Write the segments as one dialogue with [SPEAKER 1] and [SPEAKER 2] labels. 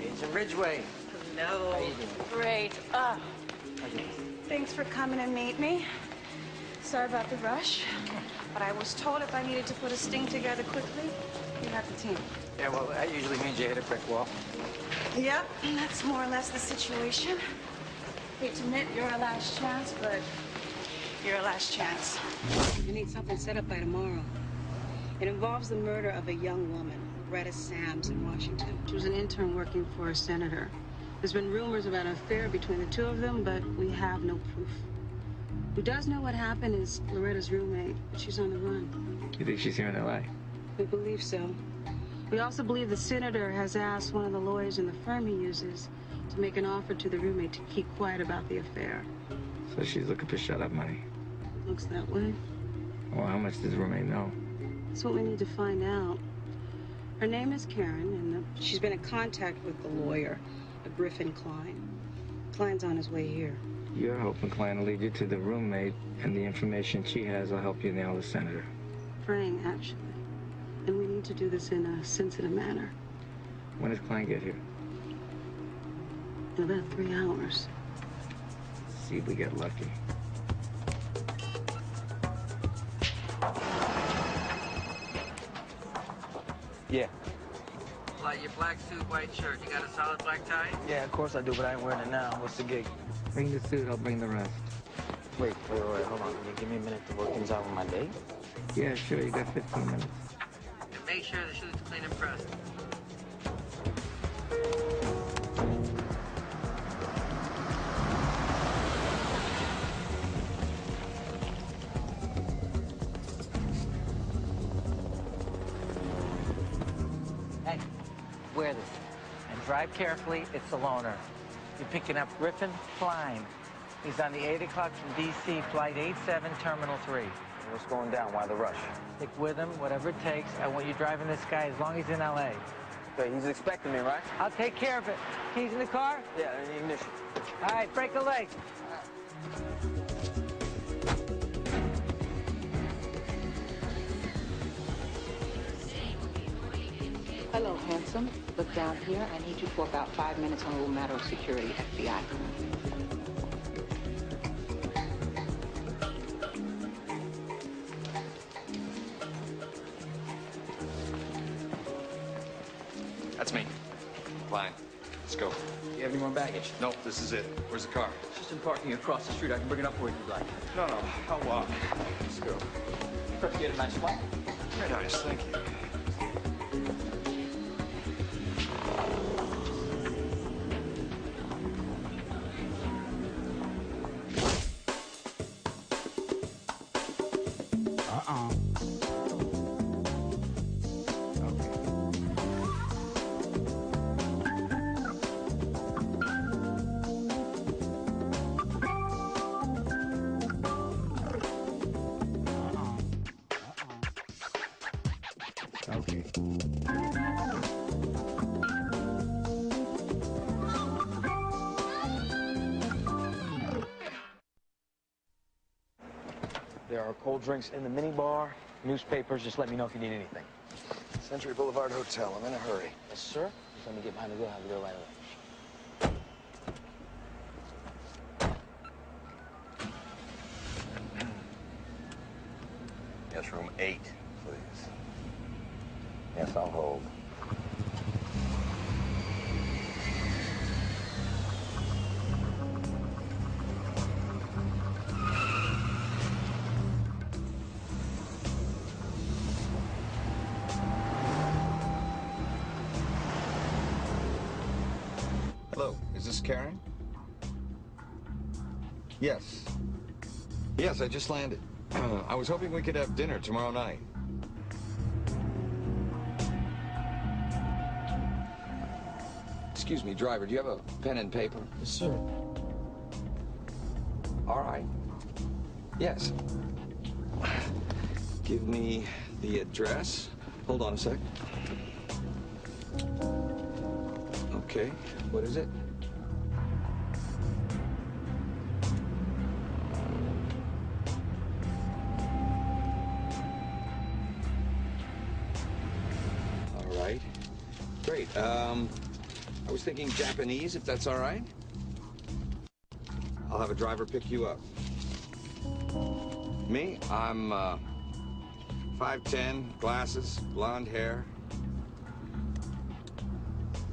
[SPEAKER 1] Agent Ridgway.
[SPEAKER 2] Hello.
[SPEAKER 1] How you doing?
[SPEAKER 2] Great.
[SPEAKER 3] Thanks for coming to meet me. Sorry about the rush, but I was told if I needed to put a sting together quickly, you have the team.
[SPEAKER 1] Yeah, well, that usually means you hit a brick wall.
[SPEAKER 3] Yep, that's more or less the situation. Hate to admit you're our last chance, but you're our last chance.
[SPEAKER 4] I need something set up by tomorrow. It involves the murder of a young woman, Greta Sams, in Washington. She was an intern working for a senator. There's been rumors about an affair between the two of them, but we have no proof. Who does know what happened is Loretta's roommate. She's on the run.
[SPEAKER 5] You think she's here in L.A.?
[SPEAKER 4] We believe so. We also believe the senator has asked one of the lawyers in the firm he uses to make an offer to the roommate to keep quiet about the affair.
[SPEAKER 5] So she's looking for shut-up money.
[SPEAKER 4] Looks that way.
[SPEAKER 5] Well, how much does the roommate know?
[SPEAKER 4] That's what we need to find out. Her name is Karen, and she's been in contact with the lawyer, Griffin Klein. Klein's on his way here.
[SPEAKER 5] You're hoping Klein will lead you to the roommate, and the information she has will help you nail the senator.
[SPEAKER 4] Praying, actually. And we need to do this in a sensitive manner.
[SPEAKER 5] When does Klein get here?
[SPEAKER 4] In about 3 hours.
[SPEAKER 5] See if we get lucky.
[SPEAKER 1] Yeah.
[SPEAKER 2] Like your black suit, white shirt. You got a solid black tie?
[SPEAKER 1] Yeah, of course I do, but I ain't wearing it now. What's the gig?
[SPEAKER 5] Bring the suit, I'll bring the rest.
[SPEAKER 1] Wait, hold on. Can you give me a minute to work things out with my date?
[SPEAKER 5] Yeah, sure, you got 15 minutes.
[SPEAKER 2] And make sure the suit's clean and pressed.
[SPEAKER 6] Hey, wear this. And drive carefully, it's the loaner. You're picking up Griffin Klein. He's on the 8 o'clock from D.C., flight 87, Terminal 3.
[SPEAKER 1] What's going down? Why the rush?
[SPEAKER 6] Stick with him, whatever it takes. I want you driving this guy as long as he's in L.A.
[SPEAKER 1] Okay, he's expecting me, right?
[SPEAKER 6] I'll take care of it. Keys in the car?
[SPEAKER 1] Yeah, in the ignition.
[SPEAKER 6] All right, break a leg.
[SPEAKER 7] Hello, handsome. Look down here. I need you for about 5 minutes on a little matter of security, FBI.
[SPEAKER 8] That's me. Klein. Let's go.
[SPEAKER 1] Do you have any more baggage?
[SPEAKER 8] Nope, this is it. Where's the car?
[SPEAKER 1] It's just in parking across the street. I can bring it up for you if you'd like.
[SPEAKER 8] No, I'll walk. Let's go.
[SPEAKER 1] Perhaps you had a nice flight.
[SPEAKER 8] Very nice, thank you.
[SPEAKER 5] Okay.
[SPEAKER 1] There are cold drinks in the minibar, newspapers. Just let me know if you need anything.
[SPEAKER 8] Century Boulevard Hotel. I'm in a hurry.
[SPEAKER 1] Yes, sir. Just let me get behind the wheel. I'll be there right away.
[SPEAKER 8] Yes, room 8, please. Yes, I'll hold. Hello, is this Karen? Yes. Yes, I just landed. I was hoping we could have dinner tomorrow night. Excuse me, driver, do you have a pen and paper?
[SPEAKER 1] Yes, sir.
[SPEAKER 8] All right. Yes. Give me the address. Hold on a sec. Okay, what is it? All right. Great. All I was thinking Japanese, if that's all right. I'll have a driver pick you up. Me? I'm 5'10", glasses, blonde hair.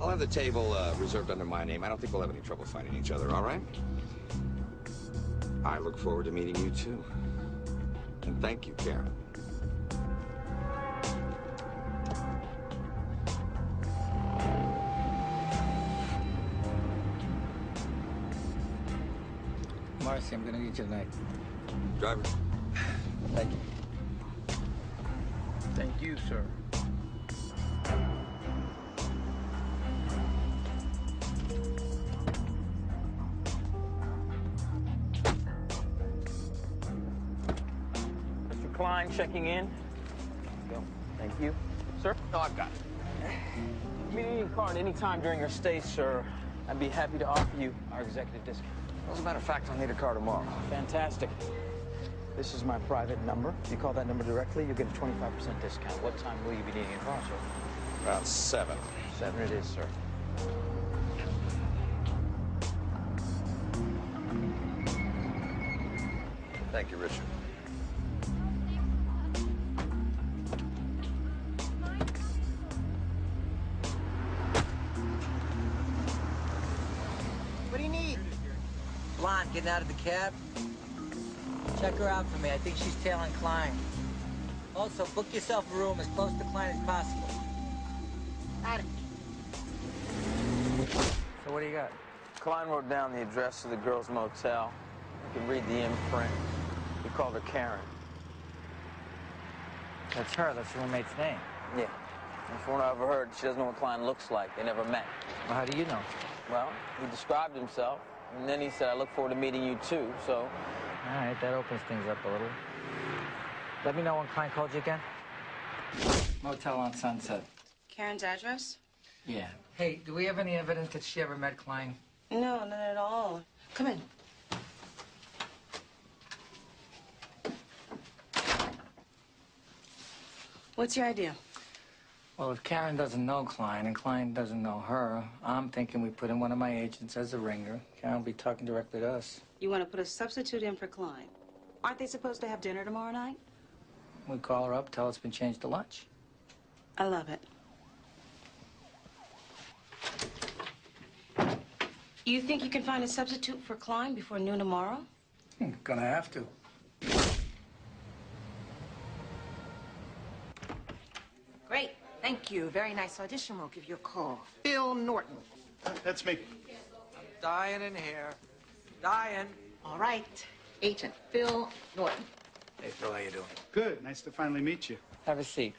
[SPEAKER 8] I'll have the table reserved under my name. I don't think we'll have any trouble finding each other, all right? I look forward to meeting you, too. And thank you, Karen.
[SPEAKER 5] Marcy, I'm gonna need you tonight.
[SPEAKER 8] Driver.
[SPEAKER 5] Thank you.
[SPEAKER 1] Thank you, sir. Mr. Klein checking in. Go. Thank you. Sir? No, I've got it. If you need a card any time during your stay, sir, I'd be happy to offer you our executive discount.
[SPEAKER 8] As a matter of fact, I'll need a car tomorrow.
[SPEAKER 1] Fantastic. This is my private number. If you call that number directly, you'll get a 25% discount. What time will you be needing a car, sir?
[SPEAKER 8] About 7.
[SPEAKER 1] 7 it is, sir.
[SPEAKER 8] Thank you, Richard.
[SPEAKER 6] What do you need? Blonde, getting out of the cab. Check her out for me. I think she's tailing Klein. Also, book yourself a room as close to Klein as possible. Got it. So what do you got?
[SPEAKER 1] Klein wrote down the address of the girls' motel. You can read the imprint. He called her Karen.
[SPEAKER 6] That's her. That's her roommate's name.
[SPEAKER 1] Yeah. And from what I overheard, she doesn't know what Klein looks like. They never met.
[SPEAKER 6] Well, how do you know?
[SPEAKER 1] Well, he described himself, and then he said, I look forward to meeting you too, so...
[SPEAKER 6] All right, that opens things up a little. Let me know when Klein called you again.
[SPEAKER 5] Motel on Sunset.
[SPEAKER 4] Karen's address?
[SPEAKER 6] Yeah. Hey, do we have any evidence that she ever met Klein?
[SPEAKER 4] No, none at all. Come in. What's your idea?
[SPEAKER 5] Well, if Karen doesn't know Klein and Klein doesn't know her, I'm thinking we put in one of my agents as a ringer. Karen will be talking directly to us.
[SPEAKER 4] You want to put a substitute in for Klein. Aren't they supposed to have dinner tomorrow night?
[SPEAKER 5] We call her up, tell her it's been changed to lunch.
[SPEAKER 4] I love it. You think you can find a substitute for Klein before noon tomorrow?
[SPEAKER 5] Gonna have to.
[SPEAKER 9] Great. Thank you. Very nice audition. We'll give you a call. Phil Norton.
[SPEAKER 10] That's me.
[SPEAKER 6] Dying in here. Dying.
[SPEAKER 9] All right. Agent Phil Norton.
[SPEAKER 5] Hey, Phil, how you doing?
[SPEAKER 10] Good. Nice to finally meet you.
[SPEAKER 5] Have a seat.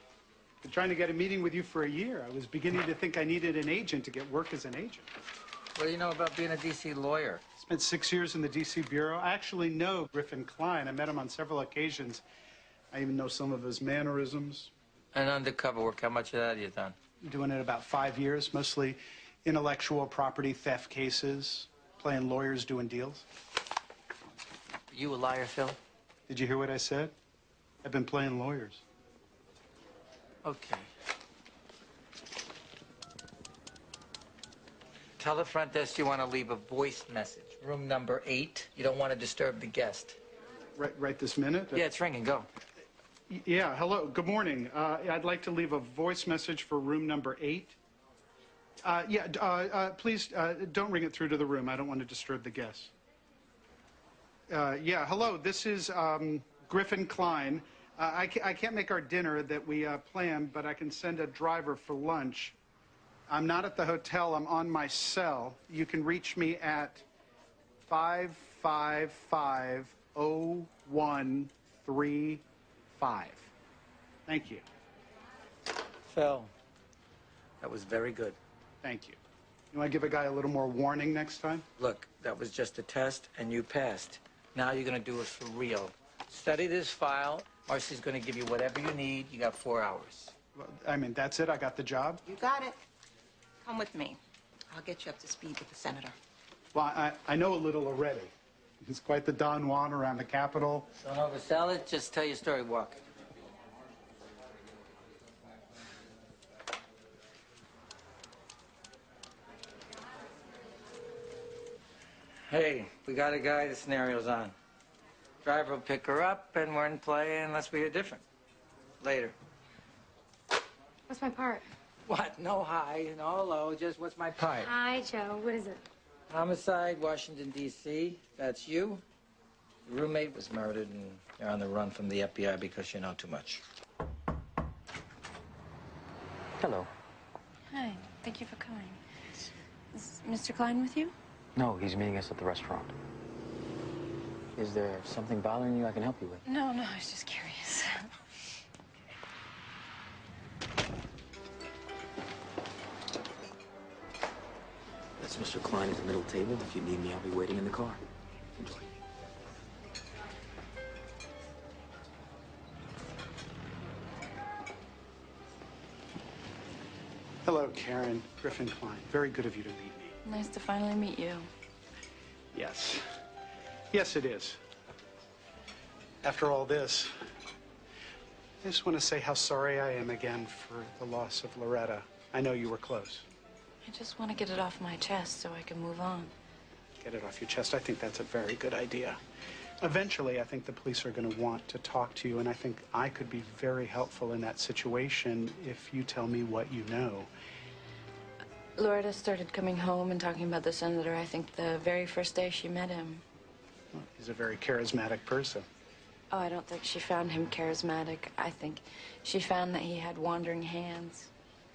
[SPEAKER 10] Been trying to get a meeting with you for a year. I was beginning to think I needed an agent to get work as an agent.
[SPEAKER 5] What do you know about being a D.C. lawyer?
[SPEAKER 10] Spent 6 years in the D.C. Bureau. I actually know Griffin Klein. I met him on several occasions. I even know some of his mannerisms.
[SPEAKER 5] And undercover work, how much of that have you done?
[SPEAKER 10] Doing it about 5 years, mostly intellectual property theft cases, playing lawyers, doing deals.
[SPEAKER 5] You a liar, Phil?
[SPEAKER 10] Did you hear what I said? I've been playing lawyers.
[SPEAKER 5] Okay. Tell the front desk you want to leave a voice message. Room number 8. You don't want to disturb the guest.
[SPEAKER 10] Right this minute?
[SPEAKER 5] Yeah, it's ringing. Go.
[SPEAKER 10] Yeah, hello. Good morning. I'd like to leave a voice message for room number 8. Please don't ring it through to the room. I don't want to disturb the guests. Yeah, hello. This is Griffin Klein. I can't make our dinner that we planned, but I can send a driver for lunch. I'm not at the hotel. I'm on my cell. You can reach me at 555-0135. Thank you.
[SPEAKER 5] Phil, that was very good.
[SPEAKER 10] Thank you. You want to give a guy a little more warning next time?
[SPEAKER 5] Look, that was just a test, and you passed. Now you're going to do it for real. Study this file. Marcy's going to give you whatever you need. You got 4 hours.
[SPEAKER 10] Well, I mean, that's it? I got the job?
[SPEAKER 9] You got it. Come with me. I'll get you up to speed with the senator.
[SPEAKER 10] Well, I know a little already. He's quite the Don Juan around the Capitol.
[SPEAKER 6] Don't oversell it. Just tell your story. Walk.
[SPEAKER 5] Hey, we got a guy the scenario's on. Driver will pick her up, and we're in play unless we hear different. Later.
[SPEAKER 11] What's my part?
[SPEAKER 5] What? No hi, no hello, just what's my part?
[SPEAKER 11] Hi, Joe. What is it?
[SPEAKER 5] Homicide, Washington, D.C. That's you. Your roommate was murdered, and you're on the run from the FBI because you know too much.
[SPEAKER 1] Hello.
[SPEAKER 11] Hi. Thank you for coming. Is Mr. Klein with you?
[SPEAKER 1] No, he's meeting us at the restaurant. Is there something bothering you I can help you with?
[SPEAKER 11] No, I was just curious.
[SPEAKER 1] That's Mr. Klein at the middle table. If you need me, I'll be waiting in the car. Enjoy.
[SPEAKER 10] Hello, Karen. Griffin Klein. Very good of you to meet me.
[SPEAKER 11] Nice to finally meet you.
[SPEAKER 10] Yes. Yes, it is. After all this, I just want to say how sorry I am again for the loss of Loretta. I know you were close.
[SPEAKER 11] I just want to get it off my chest so I can move on.
[SPEAKER 10] Get it off your chest. I think that's a very good idea. Eventually, I think the police are going to want to talk to you, and I think I could be very helpful in that situation if you tell me what you know.
[SPEAKER 11] Loretta started coming home and talking about the senator, I think, the very first day she met him.
[SPEAKER 10] Well, he's a very charismatic person.
[SPEAKER 11] Oh, I don't think she found him charismatic. I think she found that he had wandering hands.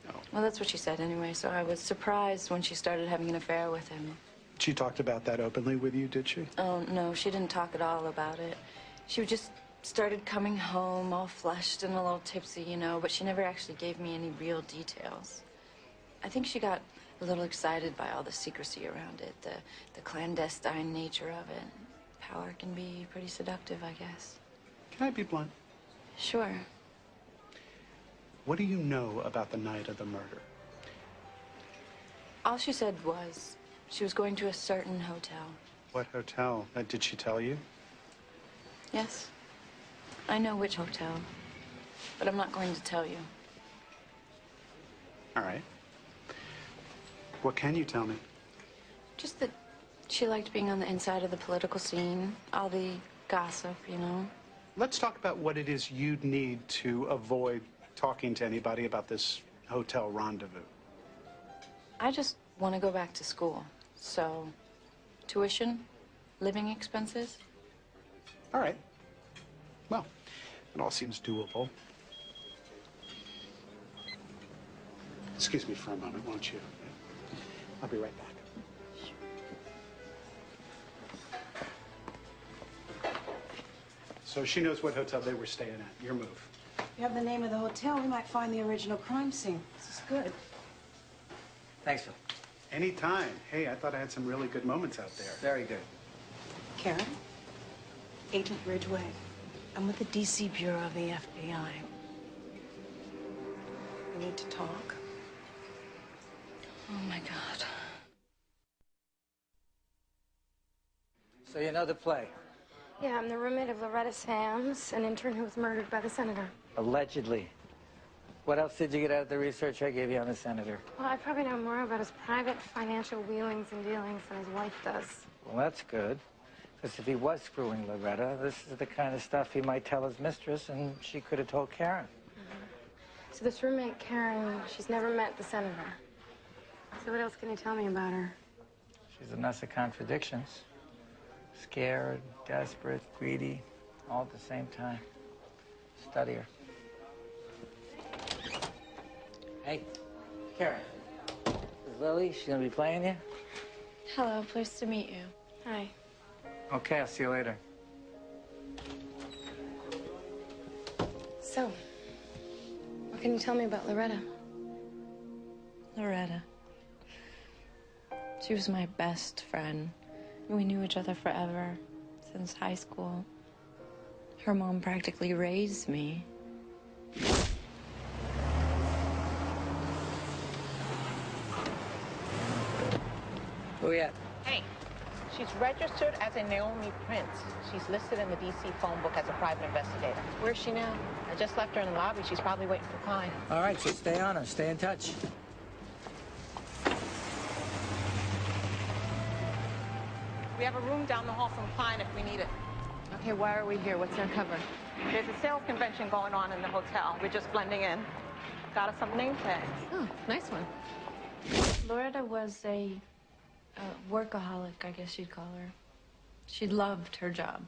[SPEAKER 10] Oh.
[SPEAKER 11] Well, that's what she said anyway, so I was surprised when she started having an affair with him.
[SPEAKER 10] She talked about that openly with you, did she?
[SPEAKER 11] Oh, no, she didn't talk at all about it. She just started coming home all flushed and a little tipsy, you know, but she never actually gave me any real details. I think she got a little excited by all the secrecy around it, the clandestine nature of it. Power can be pretty seductive, I guess.
[SPEAKER 10] Can I be blunt?
[SPEAKER 11] Sure.
[SPEAKER 10] What do you know about the night of the murder?
[SPEAKER 11] All she said was she was going to a certain hotel.
[SPEAKER 10] What hotel? Did she tell you?
[SPEAKER 11] Yes. I know which hotel, but I'm not going to tell you.
[SPEAKER 10] All right. What can you tell me?
[SPEAKER 11] Just that she liked being on the inside of the political scene, all the gossip, you know.
[SPEAKER 10] Let's talk about what it is you'd need to avoid talking to anybody about this hotel rendezvous.
[SPEAKER 11] I just want to go back to school. So, tuition, living expenses.
[SPEAKER 10] All right. Well, it all seems doable. Excuse me for a moment, won't you? I'll be right back. So she knows what hotel they were staying at. Your move.
[SPEAKER 4] If you have the name of the hotel, we might find the original crime scene. This is good.
[SPEAKER 5] Thanks, Phil.
[SPEAKER 10] Anytime. Hey, I thought I had some really good moments out there.
[SPEAKER 5] Very good.
[SPEAKER 4] Karen? Agent Ridgway. I'm with the D.C. Bureau of the FBI. We need to talk.
[SPEAKER 11] Oh, my God.
[SPEAKER 5] So you know the play?
[SPEAKER 11] Yeah, I'm the roommate of Loretta Sams, an intern who was murdered by the senator.
[SPEAKER 5] Allegedly. What else did you get out of the research I gave you on the senator?
[SPEAKER 11] Well, I probably know more about his private financial wheelings and dealings than his wife does.
[SPEAKER 5] Well, that's good. Because if he was screwing Loretta, this is the kind of stuff he might tell his mistress, and she could have told Karen.
[SPEAKER 11] So this roommate, Karen, she's never met the senator. So what else can you tell me about her?
[SPEAKER 5] She's a mess of contradictions. Scared, desperate, greedy, all at the same time. Study her. Hey, Karen. This is Lily. She's gonna be playing you?
[SPEAKER 11] Hello, pleased to meet you. Hi.
[SPEAKER 5] Okay, I'll see you later.
[SPEAKER 11] So, what can you tell me about Loretta? Loretta. She was my best friend. We knew each other forever, since high school. Her mom practically raised me.
[SPEAKER 5] Who are you at?
[SPEAKER 7] Hey, she's registered as a Naomi Prince. She's listed in the D.C. phone book as a private investigator.
[SPEAKER 11] Where's she now?
[SPEAKER 7] I just left her in the lobby. She's probably waiting for Klein.
[SPEAKER 5] All right, so stay on her. Stay in touch.
[SPEAKER 12] We have a room down the hall from Klein if we need it.
[SPEAKER 7] Okay, why are we here? What's uncovered?
[SPEAKER 12] There's a sales convention going on in the hotel. We're just blending in. Got us some name tags.
[SPEAKER 7] Oh, nice one.
[SPEAKER 11] Loretta was a workaholic, I guess you'd call her. She loved her job.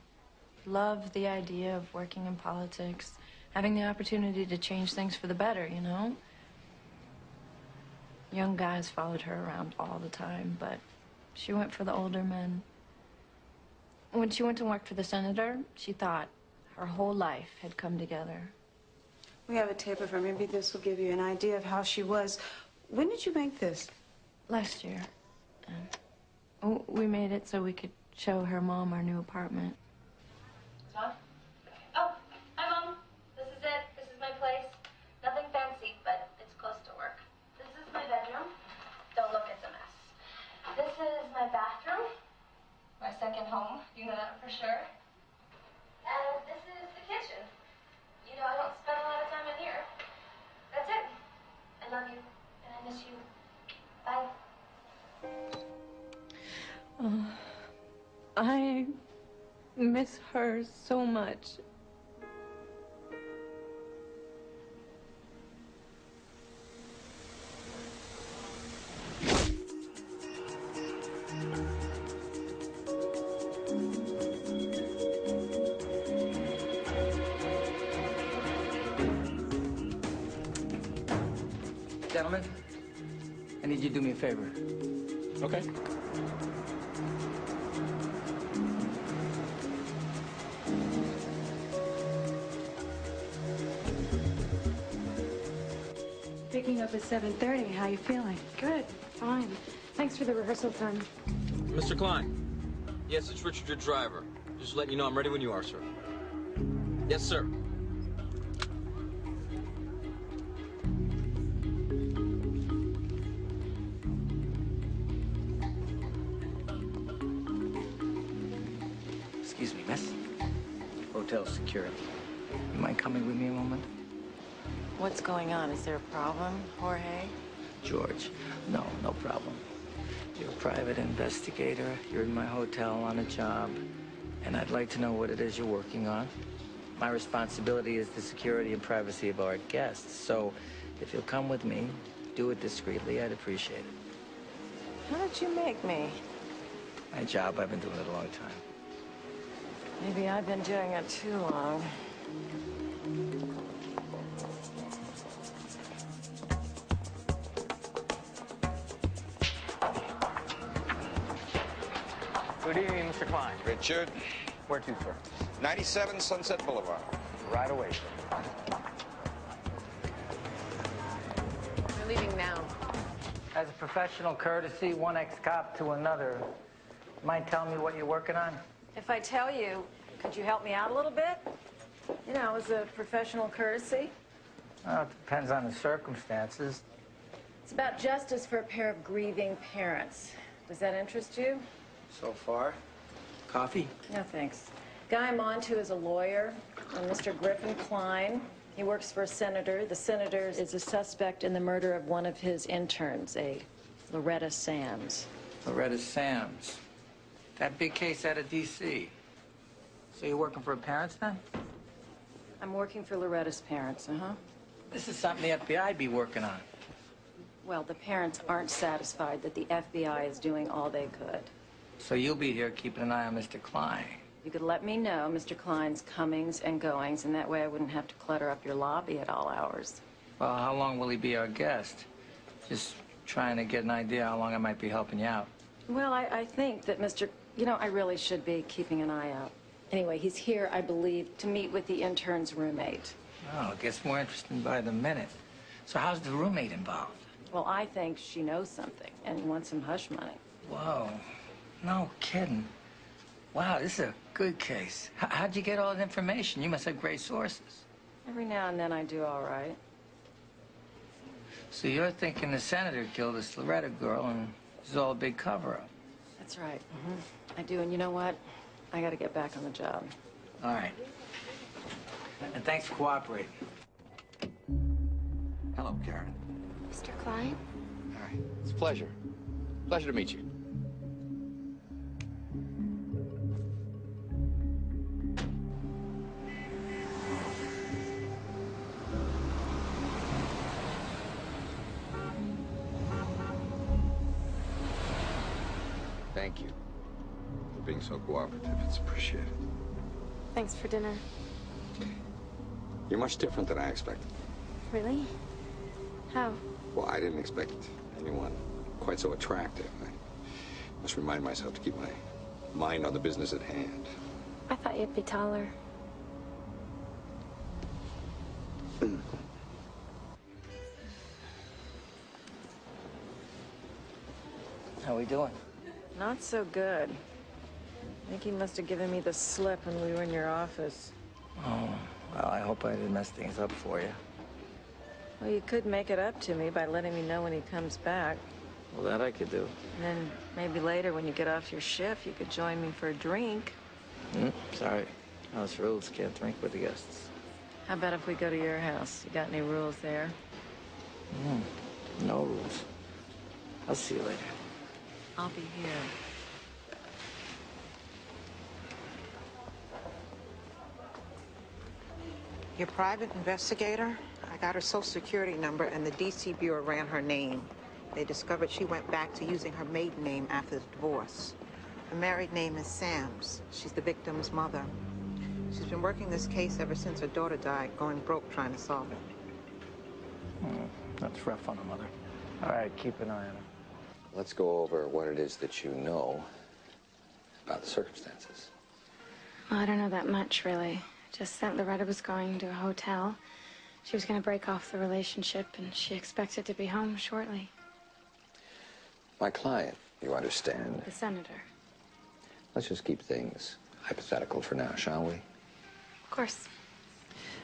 [SPEAKER 11] Loved the idea of working in politics, having the opportunity to change things for the better, you know? Young guys followed her around all the time, but she went for the older men. When she went to work for the senator, she thought her whole life had come together.
[SPEAKER 3] We have a tape of her. Maybe this will give you an idea of how she was. When did you make this?
[SPEAKER 11] Last year. We made it so we could show her mom our new apartment.
[SPEAKER 13] Mom? Oh, hi, Mom. This is it. This is my place. Nothing fancy, but it's close to work. This is my bedroom. Don't look, it's a mess. This is my bathroom. My second home. You know that for sure. And this is the kitchen. You know, I don't spend a lot of time in here. That's it. I love you, and I miss you. Bye.
[SPEAKER 11] I miss her so much.
[SPEAKER 5] Gentlemen, I need you to do me a favor.
[SPEAKER 1] Okay.
[SPEAKER 3] Picking up at 7:30. How you feeling?
[SPEAKER 14] Good, fine. Thanks for the rehearsal time.
[SPEAKER 1] Mr. Klein. Yes, it's Richard, your driver. Just letting you know I'm ready when you are, sir. Yes, sir.
[SPEAKER 5] Excuse me, miss. Hotel security. You mind coming with me a moment?
[SPEAKER 11] What's going on? Is there a problem, Jorge?
[SPEAKER 5] George, no problem. You're a private investigator. You're in my hotel on a job. And I'd like to know what it is you're working on. My responsibility is the security and privacy of our guests. So if you'll come with me, do it discreetly, I'd appreciate it.
[SPEAKER 11] How did you make me?
[SPEAKER 5] My job, I've been doing it a long time.
[SPEAKER 11] Maybe I've been doing it too long.
[SPEAKER 1] Good evening, Mr. Klein.
[SPEAKER 8] Richard.
[SPEAKER 1] Where to, sir?
[SPEAKER 8] 97 Sunset Boulevard.
[SPEAKER 1] Right away, sir.
[SPEAKER 7] We're leaving now.
[SPEAKER 5] As a professional courtesy, one ex-cop to another, mind telling me what you're working on?
[SPEAKER 15] If I tell you, could you help me out a little bit? You know, as a professional courtesy.
[SPEAKER 5] Well, it depends on the circumstances.
[SPEAKER 15] It's about justice for a pair of grieving parents. Does that interest you?
[SPEAKER 5] So far. Coffee?
[SPEAKER 15] No, thanks. Guy I'm on to is a lawyer, Mr. Griffin Klein. He works for a senator. The senator is a suspect in the murder of one of his interns, a Loretta Sams.
[SPEAKER 5] Loretta Sams. That big case out of D.C. So you're working for her parents then?
[SPEAKER 15] I'm working for Loretta's parents,
[SPEAKER 5] This is something the FBI'd be working on.
[SPEAKER 15] Well, the parents aren't satisfied that the FBI is doing all they could.
[SPEAKER 5] So you'll be here keeping an eye on Mr. Klein.
[SPEAKER 15] You could let me know Mr. Klein's comings and goings, and that way I wouldn't have to clutter up your lobby at all hours.
[SPEAKER 5] Well, how long will he be our guest? Just trying to get an idea how long I might be helping you out.
[SPEAKER 15] Well, I think that I really should be keeping an eye out. Anyway, he's here, I believe, to meet with the intern's roommate.
[SPEAKER 5] Oh, it gets more interesting by the minute. So how's the roommate involved?
[SPEAKER 15] Well, I think she knows something and wants some hush money.
[SPEAKER 5] Whoa. No kidding. Wow, this is a good case. How'd you get all that information? You must have great sources.
[SPEAKER 15] Every now and then I do all right.
[SPEAKER 5] So you're thinking the senator killed this Loretta girl and this is all a big cover-up?
[SPEAKER 15] That's right. I do, and you know what? I gotta get back on the job.
[SPEAKER 5] All right. And thanks for cooperating.
[SPEAKER 8] Hello, Karen.
[SPEAKER 14] Mr. Klein?
[SPEAKER 8] All right. It's a pleasure. Pleasure to meet you. Thank you for being so cooperative. It's appreciated.
[SPEAKER 14] Thanks for dinner.
[SPEAKER 8] You're much different than I expected.
[SPEAKER 14] Really? How?
[SPEAKER 8] Well, I didn't expect anyone quite so attractive. I must remind myself to keep my mind on the business at hand.
[SPEAKER 14] I thought you'd be taller.
[SPEAKER 5] How we doing?
[SPEAKER 15] Not so good. I think he must have given me the slip when we were in your office.
[SPEAKER 5] Oh, well, I hope I didn't mess things up for you.
[SPEAKER 15] Well, you could make it up to me by letting me know when he comes back.
[SPEAKER 5] Well, that I could do.
[SPEAKER 15] And then maybe later when you get off your shift, you could join me for a drink.
[SPEAKER 5] Sorry. House rules, can't drink with the guests.
[SPEAKER 15] How about if we go to your house? You got any rules there?
[SPEAKER 5] No rules. I'll see you later.
[SPEAKER 15] I'll be here.
[SPEAKER 9] Your private investigator? I got her social security number and the DC Bureau ran her name. They discovered she went back to using her maiden name after the divorce. Her married name is Sams. She's the victim's mother. She's been working this case ever since her daughter died, going broke trying to solve it.
[SPEAKER 5] That's rough on a mother. All right, keep an eye on her.
[SPEAKER 16] Let's go over what it is that you know about the circumstances.
[SPEAKER 14] Well, I don't know that much, really. Just that Loretta was going to a hotel. She was going to break off the relationship, and she expected to be home shortly.
[SPEAKER 16] My client, you understand.
[SPEAKER 14] The senator.
[SPEAKER 16] Let's just keep things hypothetical for now, shall we?
[SPEAKER 14] Of course.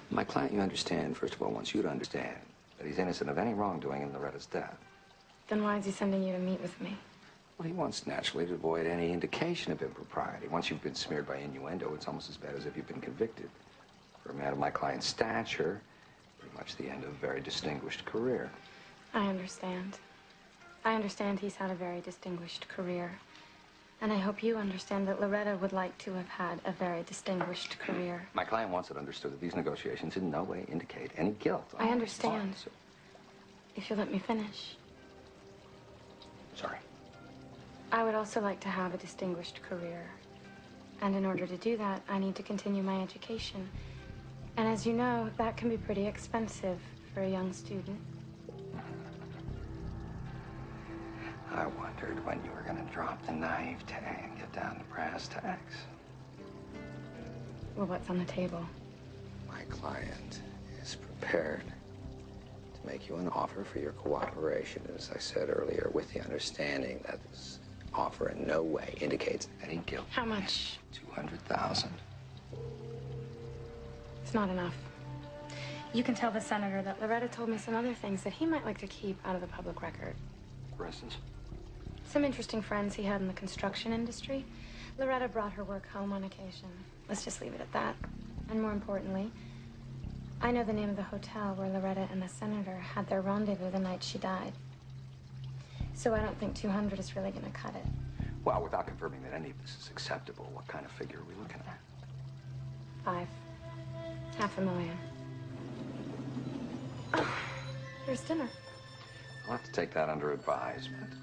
[SPEAKER 16] My client, you understand, first of all, wants you to understand that he's innocent of any wrongdoing in Loretta's death.
[SPEAKER 14] Then why is he sending you to meet with me?
[SPEAKER 16] Well, he wants naturally to avoid any indication of impropriety. Once you've been smeared by innuendo, it's almost as bad as if you've been convicted. For a man of my client's stature, pretty much the end of a very distinguished career.
[SPEAKER 14] I understand. I understand he's had a very distinguished career. And I hope you understand that Loretta would like to have had a very distinguished career.
[SPEAKER 16] My client wants it understood that these negotiations in no way indicate any guilt.
[SPEAKER 14] I understand. If you'll let me finish.
[SPEAKER 16] Sorry.
[SPEAKER 14] I would also like to have a distinguished career. And in order to do that, I need to continue my education. And as you know, that can be pretty expensive for a young student.
[SPEAKER 16] I wondered when you were going to drop the naivete and get down to brass tacks.
[SPEAKER 14] Well, what's on the table?
[SPEAKER 16] My client is prepared to make you an offer for your cooperation, as I said earlier, with the understanding that this offer in no way indicates any guilt.
[SPEAKER 14] How much?
[SPEAKER 16] $200,000.
[SPEAKER 14] It's not enough. You can tell the senator that Loretta told me some other things that he might like to keep out of the public record.
[SPEAKER 16] For instance?
[SPEAKER 14] Some interesting friends he had in the construction industry. Loretta brought her work home on occasion. Let's just leave it at that. And more importantly, I know the name of the hotel where Loretta and the senator had their rendezvous the night she died. So I don't think 200 is really going to cut it.
[SPEAKER 16] Well, without confirming that any of this is acceptable, what kind of figure are we looking at?
[SPEAKER 14] 5. $500,000. Oh, here's dinner.
[SPEAKER 16] I'll have to take that under advisement.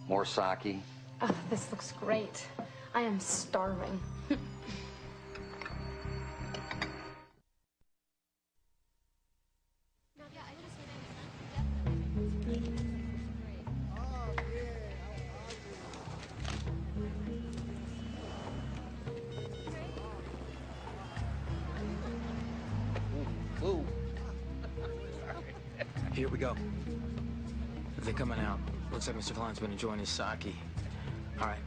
[SPEAKER 16] More sake?
[SPEAKER 14] Oh, this looks great. I am starving.
[SPEAKER 1] Here we go. They're coming out. Looks like Mr. Klein's been enjoying his sake. All right.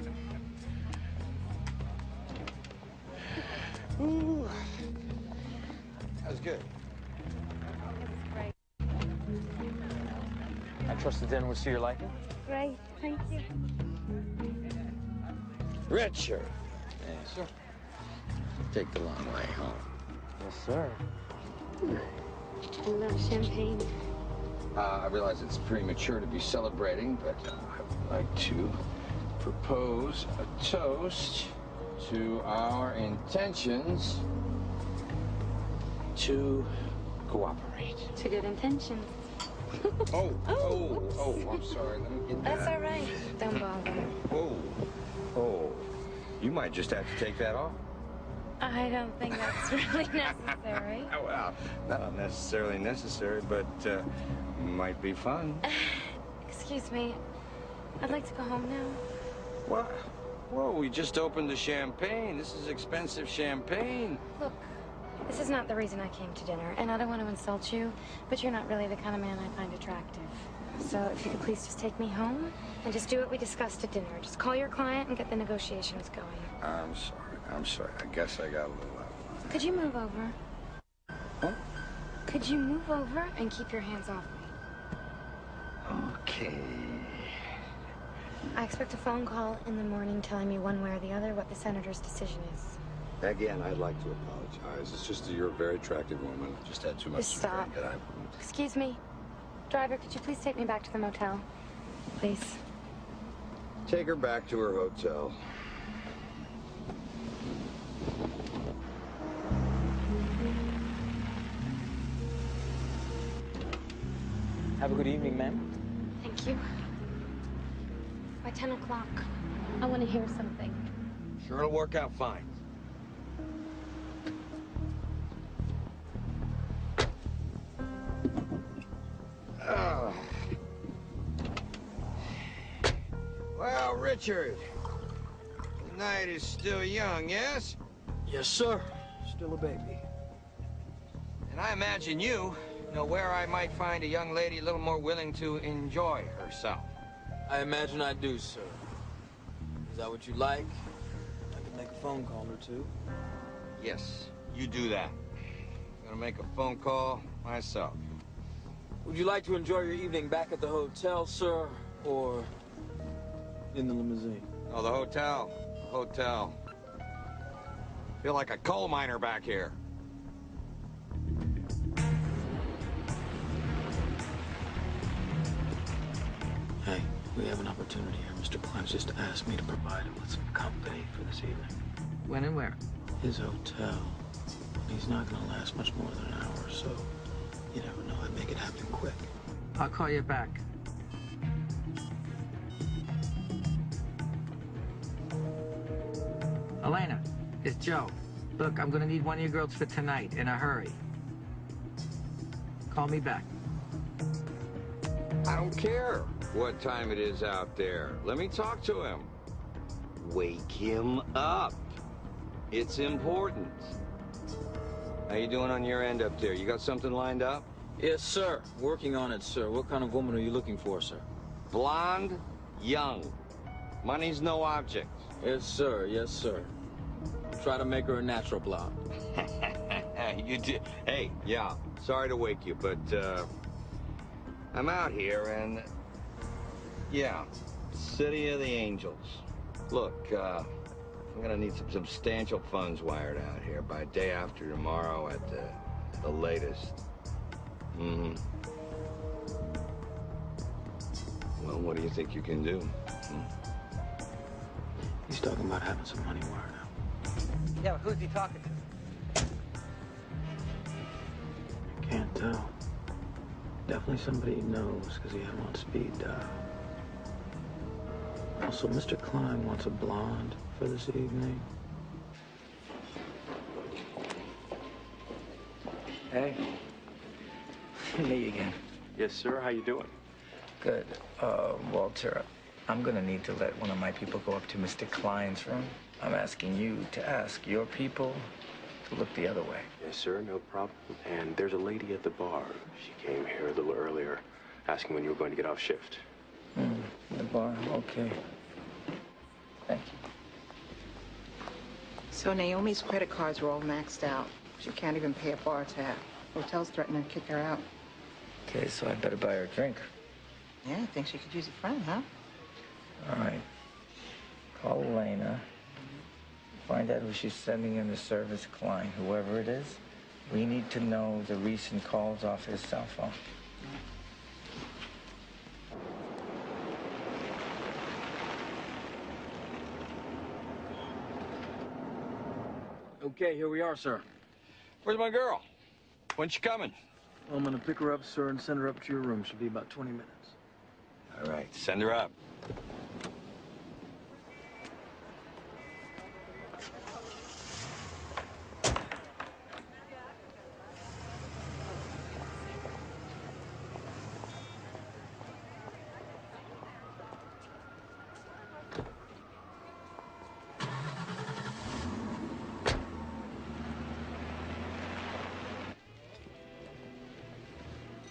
[SPEAKER 8] Ooh. That was good.
[SPEAKER 1] I trust the dinner was to your liking.
[SPEAKER 14] Great, thank you.
[SPEAKER 16] Richard. Yes, sir. Take the long way home.
[SPEAKER 1] Yes, sir.
[SPEAKER 14] A little champagne.
[SPEAKER 8] I realize it's premature to be celebrating, but I would like to propose a toast to our intentions to cooperate.
[SPEAKER 14] To good intentions.
[SPEAKER 8] I'm sorry. Let me get that.
[SPEAKER 14] That's all right. Don't bother.
[SPEAKER 8] Oh. might just have to take that off.
[SPEAKER 14] I don't think that's really necessary.
[SPEAKER 8] Well, not necessarily necessary, but might be fun.
[SPEAKER 14] Excuse me. I'd like to go home now.
[SPEAKER 8] What? Whoa, we just opened the champagne. This is expensive champagne.
[SPEAKER 14] Look, this is not the reason I came to dinner, and I don't want to insult you, but you're not really the kind of man I find attractive. So if you could please just take me home and just do what we discussed at dinner. Just call your client and get the negotiations going.
[SPEAKER 8] I'm sorry. I guess I got a little out of line.
[SPEAKER 14] Could you move over?
[SPEAKER 8] What?
[SPEAKER 14] Could you move over and keep your hands off me?
[SPEAKER 8] Okay.
[SPEAKER 14] I expect a phone call in the morning telling me one way or the other what the senator's decision is.
[SPEAKER 17] Again, I'd like to apologize. It's just that you're a very attractive woman. Just had too much
[SPEAKER 14] Just
[SPEAKER 17] to
[SPEAKER 14] stop.
[SPEAKER 17] drink.
[SPEAKER 14] Excuse me. Driver, could you please take me back to the motel? Please.
[SPEAKER 17] Take her back to her hotel.
[SPEAKER 1] Have a good evening, ma'am.
[SPEAKER 14] Thank you. By 10 o'clock, I want to hear something.
[SPEAKER 8] Sure, it'll work out fine. Oh. Well, Richard, the night is still young, yes?
[SPEAKER 1] Yes, sir. Still a baby.
[SPEAKER 8] And I imagine you know where I might find a young lady a little more willing to enjoy herself.
[SPEAKER 1] I imagine I do, sir. Is that what you like? I could make a phone call or two.
[SPEAKER 8] Yes, you do that. I'm gonna make a phone call myself.
[SPEAKER 1] Would you like to enjoy your evening back at the hotel, sir, or in the limousine?
[SPEAKER 8] Oh, the hotel. The hotel. Feel like a coal miner back here.
[SPEAKER 1] Hey, we have an opportunity here. Mr. Cline's just asked me to provide him with some company for this evening.
[SPEAKER 6] When and where?
[SPEAKER 1] His hotel. He's not gonna last much more than an hour, so you never know. I'd make it happen quick.
[SPEAKER 6] I'll call you back. Elena, it's Joe. Look, I'm gonna need one of your girls for tonight, in a hurry. Call me back.
[SPEAKER 8] I don't care what time it is out there. Let me talk to him. Wake him up. It's important. How you doing on your end up there? You got something lined up?
[SPEAKER 1] Yes, sir. Working on it, sir. What kind of woman are you looking for, sir?
[SPEAKER 8] Blonde, young. Money's no object.
[SPEAKER 1] Yes, sir. Yes, sir. Try to make her a natural blonde.
[SPEAKER 8] You did. Hey, yeah. Sorry to wake you, but I'm out here and yeah, City of the Angels. Look, I'm gonna need some substantial funds wired out here by day after tomorrow at the latest. Mm-hmm. Well, what do you think you can do?
[SPEAKER 1] He's talking about having some money wired out.
[SPEAKER 6] Yeah, but who's he talking to?
[SPEAKER 1] Can't tell. Definitely somebody he knows, because he had him on speed dial. Also, Mr. Klein wants a blonde for this evening.
[SPEAKER 5] Hey. Me again.
[SPEAKER 18] Yes, sir. How you doing?
[SPEAKER 5] Good. Walter, I'm gonna need to let one of my people go up to Mr. Klein's room. I'm asking you to ask your people to look the other way.
[SPEAKER 18] Yes, sir. No problem. And there's a lady at the bar. She came here a little earlier, asking when you were going to get off shift.
[SPEAKER 5] The bar, okay. Thank you.
[SPEAKER 9] So Naomi's credit cards were all maxed out. She can't even pay a bar tab. Hotel's threatening to kick her out.
[SPEAKER 5] Okay, so I better buy her a drink.
[SPEAKER 9] Yeah, I think she could use a friend, huh?
[SPEAKER 5] All right. Call Elena. Find out who she's sending in the service Klein, whoever it is. We need to know the recent calls off his cell phone.
[SPEAKER 1] Okay, here we are, sir.
[SPEAKER 8] Where's my girl? When's she coming?
[SPEAKER 1] I'm gonna pick her up, sir, and send her up to your room. She'll be about 20 minutes.
[SPEAKER 8] All right, send her up.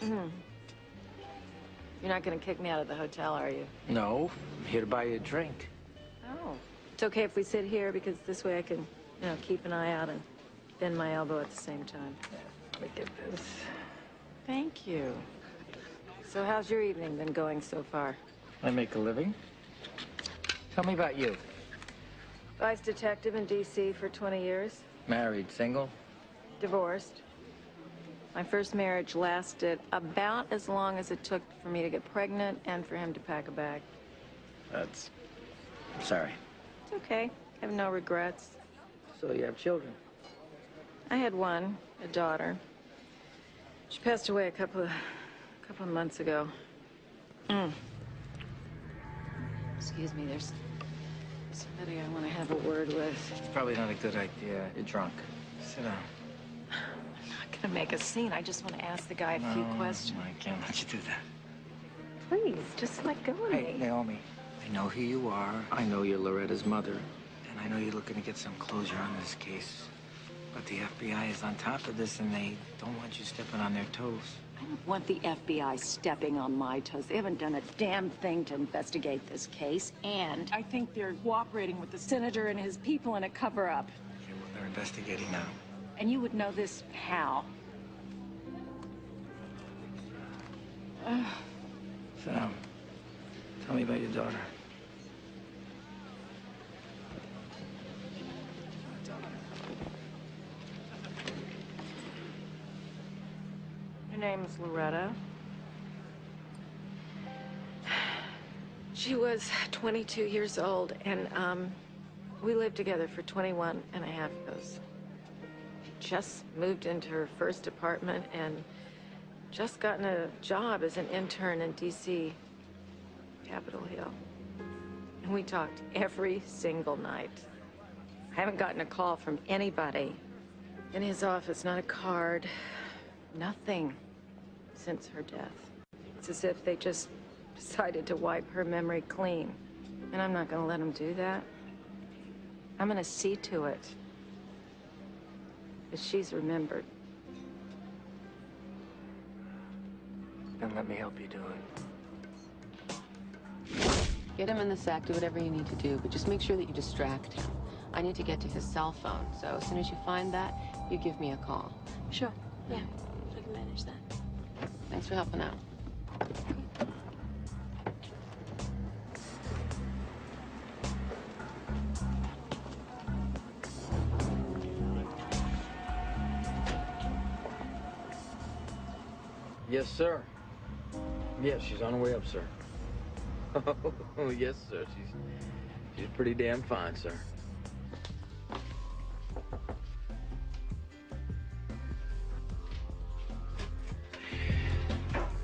[SPEAKER 15] You're not going to kick me out of the hotel, are you?
[SPEAKER 5] No, I'm here to buy you a drink.
[SPEAKER 15] Oh. It's okay if we sit here because this way I can, keep an eye out and bend my elbow at the same time.
[SPEAKER 5] Let me get this.
[SPEAKER 15] Thank you. So how's your evening been going so far?
[SPEAKER 5] I make a living. Tell me about you.
[SPEAKER 15] Vice detective in D.C. for 20 years.
[SPEAKER 5] Married, single?
[SPEAKER 15] Divorced. My first marriage lasted about as long as it took for me to get pregnant and for him to pack a bag.
[SPEAKER 5] I'm sorry.
[SPEAKER 15] It's okay. I have no regrets.
[SPEAKER 5] So you have children?
[SPEAKER 15] I had one, a daughter. She passed away a couple of months ago. Excuse me, there's somebody I want to have a word with.
[SPEAKER 5] It's probably not a good idea. You're drunk. Sit down.
[SPEAKER 15] I'm not gonna make a scene. I just want to ask the guy a few questions.
[SPEAKER 5] I can't let you do that.
[SPEAKER 15] Please, just let go of
[SPEAKER 5] Hey,
[SPEAKER 15] me.
[SPEAKER 5] Naomi, I know who you are. I know you're Loretta's mother. And I know you're looking to get some closure on this case. But the FBI is on top of this, and they don't want you stepping on their toes.
[SPEAKER 15] I don't want the FBI stepping on my toes. They haven't done a damn thing to investigate this case, and I think they're cooperating with the senator and his people in a cover-up.
[SPEAKER 5] Yeah, well, they're investigating now.
[SPEAKER 15] And you would know this how?
[SPEAKER 5] Sit down. Tell me about your daughter.
[SPEAKER 15] Her name is Loretta. She was 22 years old, and we lived together for 21 and a half years. Just moved into her first apartment and just gotten a job as an intern in D.C., Capitol Hill. And we talked every single night. I haven't gotten a call from anybody in his office, not a card, nothing since her death. It's as if they just decided to wipe her memory clean. And I'm not gonna let them do that. I'm gonna see to it that she's remembered.
[SPEAKER 5] Then let me help you do it.
[SPEAKER 7] Get him in the sack, do whatever you need to do, but just make sure that you distract him. I need to get to his cell phone, so as soon as you find that, you give me a call.
[SPEAKER 14] Sure. Yeah, I can manage that.
[SPEAKER 7] Thanks for helping out.
[SPEAKER 1] Yes, sir. Yes, she's on her way up, sir. Oh, yes, sir. She's pretty damn fine, sir.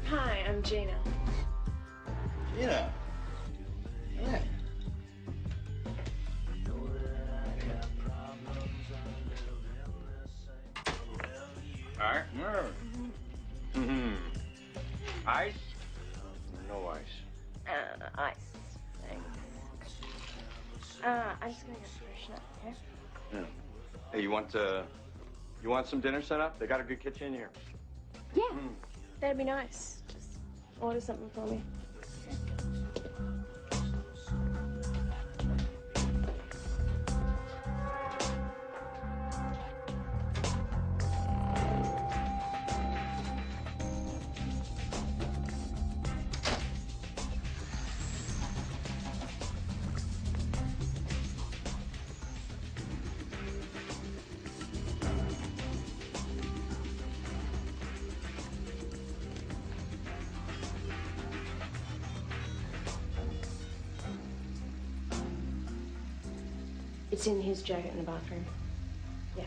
[SPEAKER 14] Hi, I'm Gina.
[SPEAKER 8] Gina. Hey. All right. Ice? No ice.
[SPEAKER 14] Ice. Thanks. I'm just gonna get freshen up, okay?
[SPEAKER 8] Yeah. Hey, you want some dinner set up? They got a good kitchen here.
[SPEAKER 14] Yeah, that'd be nice. Just order something for me. It's in his jacket in the bathroom. Yeah.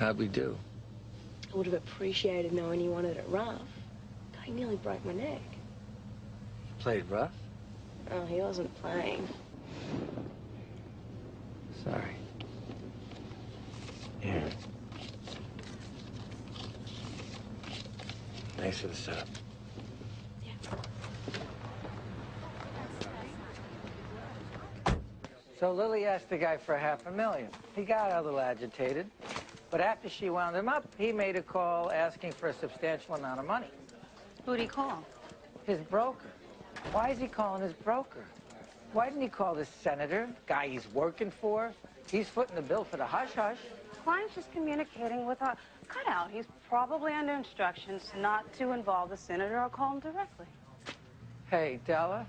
[SPEAKER 5] how'd we do?
[SPEAKER 19] I would have appreciated knowing you wanted it rough. Guy nearly broke my neck.
[SPEAKER 5] Played rough?
[SPEAKER 19] Oh, he wasn't playing.
[SPEAKER 5] Sorry. Here. Thanks for the setup.
[SPEAKER 6] So Lily asked the guy for $500,000. He got a little agitated. But after she wound him up, he made a call asking for a substantial amount of money.
[SPEAKER 4] Who'd he call?
[SPEAKER 6] His broker. Why is he calling his broker? Why didn't he call the senator, guy he's working for? He's footing the bill for the hush-hush.
[SPEAKER 4] Klein's just communicating with a cutout. He's probably under instructions not to involve the senator or call him directly.
[SPEAKER 6] Hey, Della,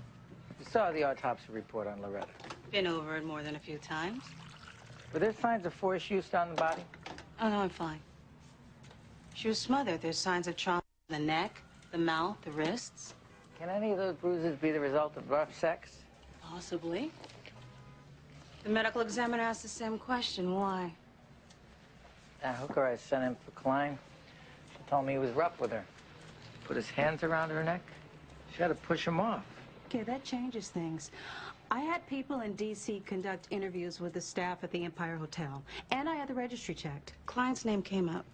[SPEAKER 6] you saw the autopsy report on Loretta.
[SPEAKER 4] Been over it more than a few times.
[SPEAKER 6] Were there signs of force used on the body?
[SPEAKER 4] Oh, no, I'm fine. She was smothered. There's signs of trauma in the neck, the mouth, the wrists.
[SPEAKER 6] Can any of those bruises be the result of rough sex?
[SPEAKER 4] Possibly. The medical examiner asked the same question. Why?
[SPEAKER 6] That hooker I sent in for Klein, she told me he was rough with her. Put his hands around her neck. She had to push him off.
[SPEAKER 4] Okay, that changes things. I had people in D.C. conduct interviews with the staff at the Empire Hotel, and I had the registry checked. Klein's name came up.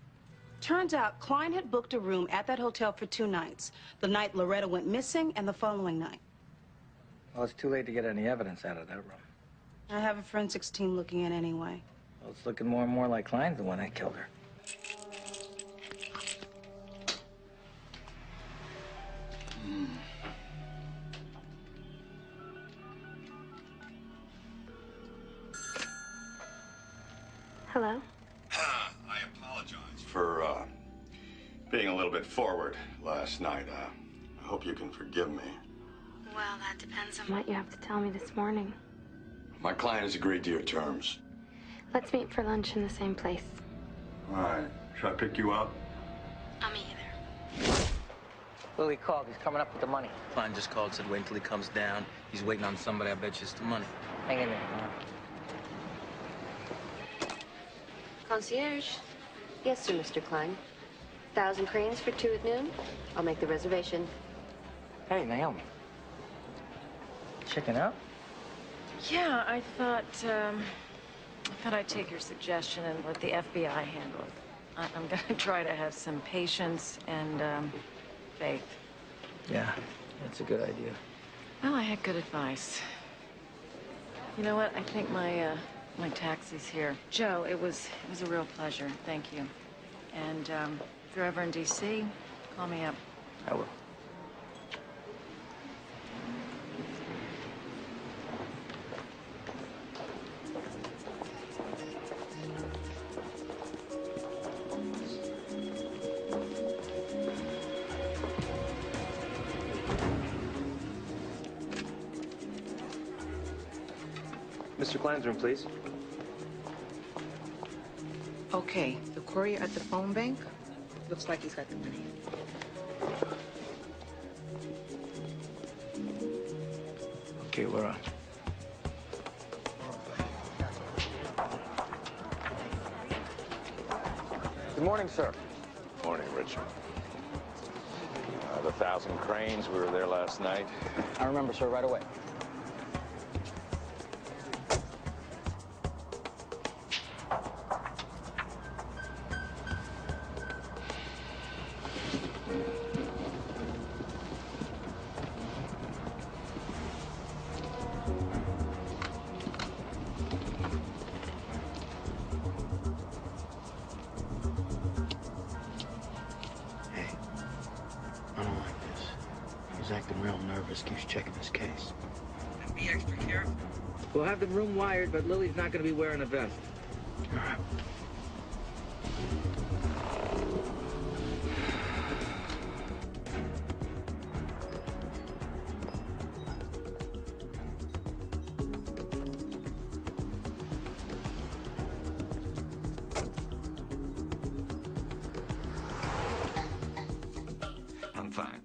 [SPEAKER 4] Turns out Klein had booked a room at that hotel for 2 nights. The night Loretta went missing and the following night.
[SPEAKER 5] Well, it's too late to get any evidence out of that room.
[SPEAKER 4] I have a forensics team looking in anyway.
[SPEAKER 5] Well, it's looking more and more like Klein's the one that killed her.
[SPEAKER 14] Hello?
[SPEAKER 17] I apologize for being a little bit forward last night. I hope you can forgive me.
[SPEAKER 14] Well, that depends on what you have to tell me this morning.
[SPEAKER 17] My client has agreed to your terms.
[SPEAKER 14] Let's meet for lunch in the same place.
[SPEAKER 17] All right. Should I pick you up?
[SPEAKER 14] I'll meet you there.
[SPEAKER 6] Lily called. He's coming up with the money.
[SPEAKER 1] Klein just called, said wait until he comes down. He's waiting on somebody. I bet you it's the money.
[SPEAKER 6] Hang in there.
[SPEAKER 7] Concierge. Yes, sir, Mr. Klein. 1,000 cranes for 2 at noon. I'll make the reservation.
[SPEAKER 6] Hey, Naomi. Chicken out?
[SPEAKER 15] Yeah, I thought I'd take your suggestion and let the FBI handle it. I'm gonna try to have some patience and faith.
[SPEAKER 5] Yeah, that's a good idea.
[SPEAKER 15] Well, I had good advice. You know what? I think my taxi's here. Joe, it was a real pleasure. Thank you. And if you're ever in D.C., call me up.
[SPEAKER 5] I will.
[SPEAKER 18] Mr. Klein's room, please.
[SPEAKER 9] Okay, the courier at the phone bank looks like he's got the money.
[SPEAKER 5] Okay, we're on.
[SPEAKER 1] Good morning, sir.
[SPEAKER 20] Morning, Richard. The 1,000 cranes, we were there last night.
[SPEAKER 1] I remember, sir, right away.
[SPEAKER 5] He's acting real nervous, keeps checking his case.
[SPEAKER 6] And be extra careful.
[SPEAKER 5] We'll have the room wired, but Lily's not going to be wearing a vest. All right.
[SPEAKER 8] I'm fine.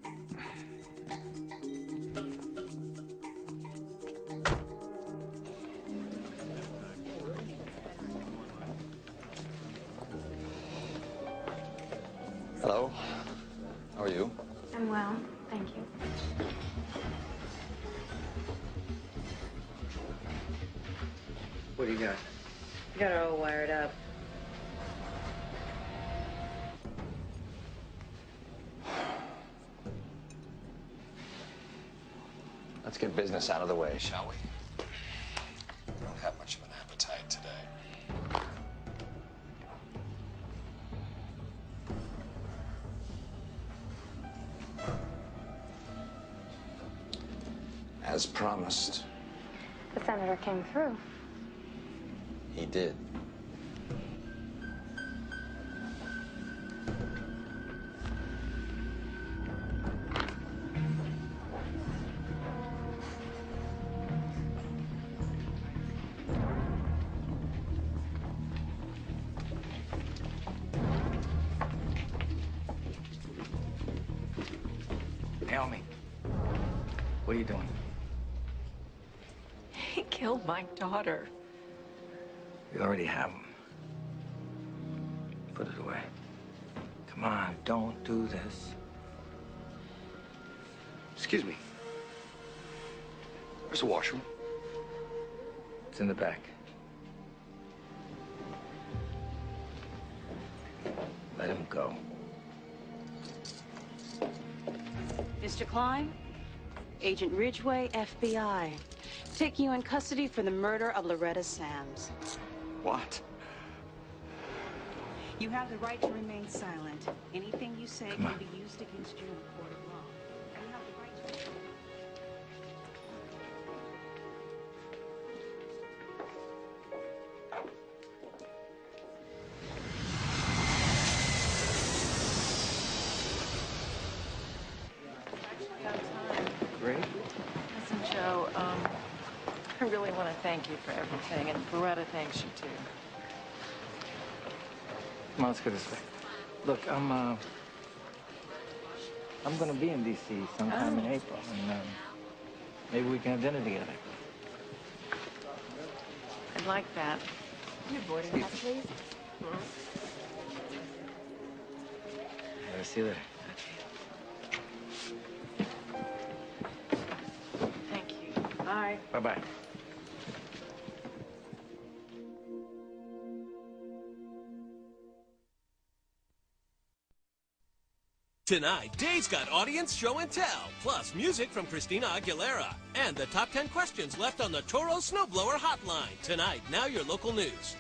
[SPEAKER 21] Cheryl. How are you?
[SPEAKER 14] I'm well, thank you.
[SPEAKER 5] What do you got?
[SPEAKER 15] Got her all wired up.
[SPEAKER 21] Let's get business out of the way, shall we? I don't have much of an appetite today. As promised,
[SPEAKER 14] The senator came through.
[SPEAKER 21] he did.
[SPEAKER 5] Naomi, what are you doing?
[SPEAKER 15] He killed my daughter.
[SPEAKER 5] We already have him. Put it away. Come on, don't do this.
[SPEAKER 21] Excuse me. Where's the washroom?
[SPEAKER 5] It's in the back. Let him go.
[SPEAKER 4] Mr. Klein, Agent Ridgway, FBI. Taking you in custody for the murder of Loretta Sams.
[SPEAKER 21] What?
[SPEAKER 4] You have the right to remain silent. Anything you say can be used against you in a court of law. You have the right to...
[SPEAKER 5] Great.
[SPEAKER 15] Listen, Joe, I really want to thank you for everything, and Loretta thanks you, too.
[SPEAKER 5] Come on, let's go this way. Look, I'm gonna be in D.C. sometime in April, and maybe we can have dinner together.
[SPEAKER 15] I'd like that. Your boarding house, please.
[SPEAKER 5] I'll see you later.
[SPEAKER 15] Thank you. Bye.
[SPEAKER 5] Bye-bye.
[SPEAKER 22] Tonight, Dave's got audience show and tell, plus music from Christina Aguilera, and the top 10 questions left on the Toro Snowblower Hotline. Tonight, Now Your Local News.